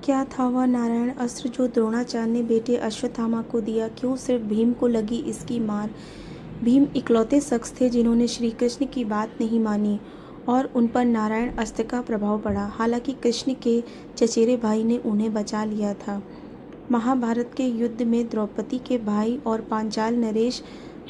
क्या था वह नारायण अस्त्र जो द्रोणाचार्य ने बेटे अश्वत्थामा को दिया? क्यों सिर्फ भीम को लगी इसकी मार? भीम इकलौते शख्स थे जिन्होंने श्री कृष्ण की बात नहीं मानी और उन पर नारायण अस्त्र का प्रभाव पड़ा। हालांकि कृष्ण के चचेरे भाई ने उन्हें बचा लिया था। महाभारत के युद्ध में द्रौपदी के भाई और पांचाल नरेश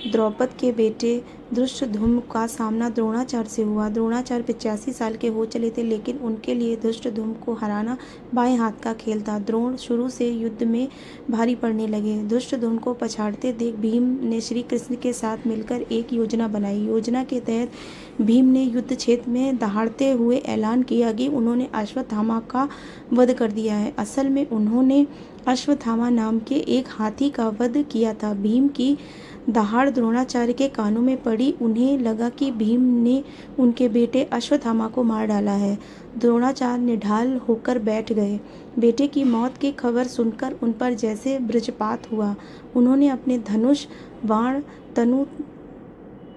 द्रौपद के बेटे धृष्टद्युम्न का सामना द्रोणाचार्य से हुआ। द्रोणाचार्य 85 साल के हो चले थे, लेकिन उनके लिए धृष्टद्युम्न को हराना बाएं हाथ का खेल था। द्रोण शुरू से युद्ध में भारी पड़ने लगे। धृष्टद्युम्न को पछाड़ते देख भीम ने श्री कृष्ण के साथ मिलकर एक योजना बनाई। योजना के तहत भीम ने युद्ध क्षेत्र में दहाड़ते हुए ऐलान किया कि उन्होंने अश्वत्थामा का वध कर दिया है। असल में उन्होंने अश्वत्थामा नाम के एक हाथी का वध किया था। भीम की दहाड़ द्रोणाचार्य के कानों में पड़ी। उन्हें लगा कि भीम ने उनके बेटे अश्वत्थामा को मार डाला है। द्रोणाचार्य निढाल होकर बैठ गए। बेटे की मौत की खबर सुनकर उन पर जैसे वज्रपात हुआ। उन्होंने अपने धनुष,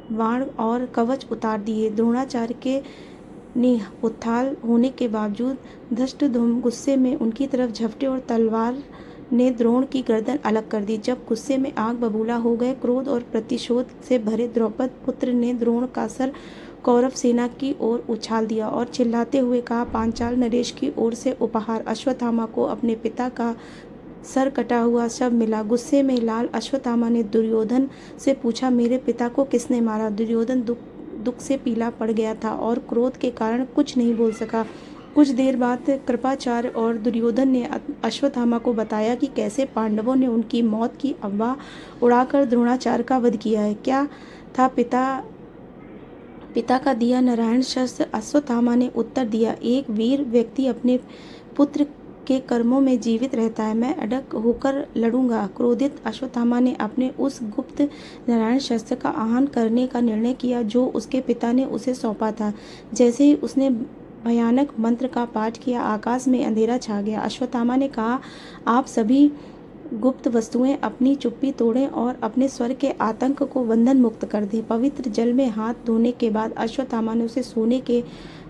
बाण और कवच उतार दिए। द्रोणाचार्य के निहुत्थाल होने के बावजूद धृष्टद्युम्न गुस्से में उनकी तरफ झपटे और तलवार ने द्रोण की गर्दन अलग कर दी। जब गुस्से में आग बबूला हो गए, क्रोध और प्रतिशोध से भरे द्रौपद पुत्र ने द्रोण का सर कौरव सेना की ओर उछाल दिया और चिल्लाते हुए कहा, पांचाल नरेश की ओर से उपहार। अश्वत्थामा को अपने पिता का सर कटा हुआ शव मिला। गुस्से में लाल अश्वत्थामा ने दुर्योधन से पूछा, मेरे पिता को किसने मारा? दुर्योधन दुख से पीला पड़ गया था और क्रोध के कारण कुछ नहीं बोल सका। कुछ देर बाद कृपाचार्य और दुर्योधन ने अश्वत्थामा को बताया कि कैसे पांडवों ने उनकी मौत की अफवाह उड़ाकर द्रोणाचार्य का वध किया है। क्या था पिता का दिया नारायण शस्त्र? अश्वत्थामा ने उत्तर दिया, एक वीर व्यक्ति अपने पुत्र के कर्मों में जीवित रहता है। मैं अडग होकर लड़ूंगा। क्रोधित अश्वत्थामा ने अपने उस गुप्त नारायण शस्त्र का आह्वान करने का निर्णय किया जो उसके पिता ने उसे सौंपा था। जैसे ही उसने भयानक मंत्र का पाठ किया, आकाश में अंधेरा छा गया। अश्वत्थामा ने कहा, आप सभी गुप्त वस्तुएं अपनी चुप्पी तोड़ें और अपने स्वर के आतंक को बंधन मुक्त कर दें। पवित्र जल में हाथ धोने के बाद अश्वत्थामा ने उसे सोने के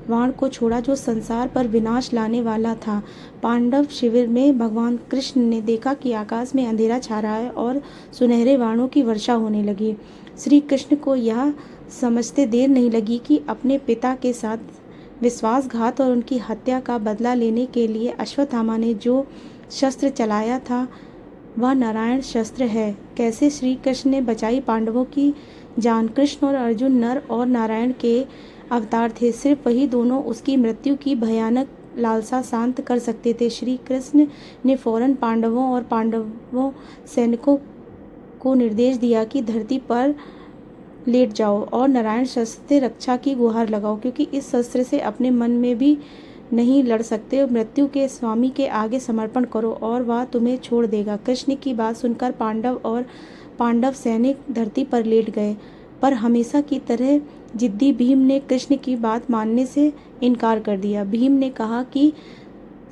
बाण को छोड़ा जो संसार पर विनाश लाने वाला था। पांडव शिविर में भगवान कृष्ण ने देखा कि आकाश में अंधेरा छा रहा है और सुनहरे बाणों की वर्षा होने लगी। श्री कृष्ण को यह समझते देर नहीं लगी कि अपने पिता के साथ विश्वासघात और उनकी हत्या का बदला लेने के लिए अश्वत्थामा ने जो शस्त्र चलाया था वह नारायण शस्त्र है। कैसे श्री कृष्ण ने बचाई पांडवों की जान? कृष्ण और अर्जुन नर और नारायण के अवतार थे। सिर्फ वही दोनों उसकी मृत्यु की भयानक लालसा शांत कर सकते थे। श्री कृष्ण ने फौरन पांडवों और पांडवों सैनिकों को निर्देश दिया कि धरती पर लेट जाओ और नारायण शस्त्र से रक्षा की गुहार लगाओ, क्योंकि इस शस्त्र से अपने मन में भी नहीं लड़ सकते। मृत्यु के स्वामी के आगे समर्पण करो और वह तुम्हें छोड़ देगा। कृष्ण की बात सुनकर पांडव सैनिक धरती पर लेट गए, पर हमेशा की तरह जिद्दी भीम ने कृष्ण की बात मानने से इनकार कर दिया। भीम ने कहा कि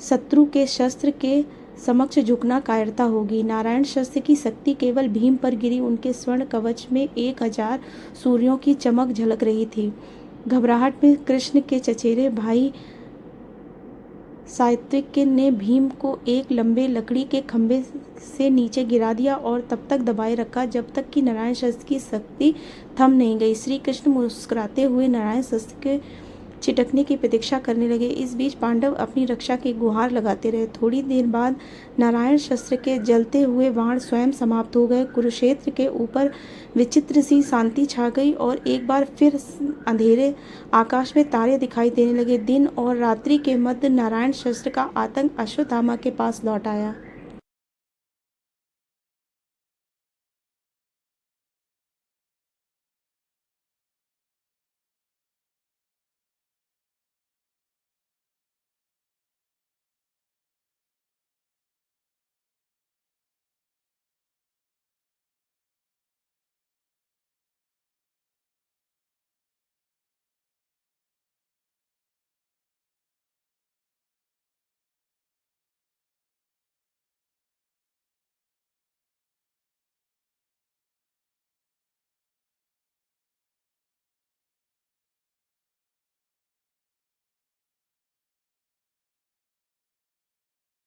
शत्रु के शस्त्र के समक्ष झुकना कायरता होगी। नारायण शस्त्र की शक्ति केवल भीम पर गिरी। उनके स्वर्ण कवच में 1000 सूर्यों की चमक झलक रही थी। घबराहट में कृष्ण के चचेरे भाई सात्विक ने भीम को एक लंबे लकड़ी के खंभे से नीचे गिरा दिया और तब तक दबाए रखा जब तक कि नारायण शस्त्र की शक्ति थम नहीं गई। श्री कृष्ण मुस्कुराते हुए नारायण शस्त्र के छिटकने की प्रतीक्षा करने लगे। इस बीच पांडव अपनी रक्षा की गुहार लगाते रहे। थोड़ी देर बाद नारायण शस्त्र के जलते हुए बाण स्वयं समाप्त हो गए। कुरुक्षेत्र के ऊपर विचित्र सी शांति छा गई और एक बार फिर अंधेरे आकाश में तारे दिखाई देने लगे। दिन और रात्रि के मध्य नारायण शस्त्र का आतंक अश्वत्थामा के पास लौट आया।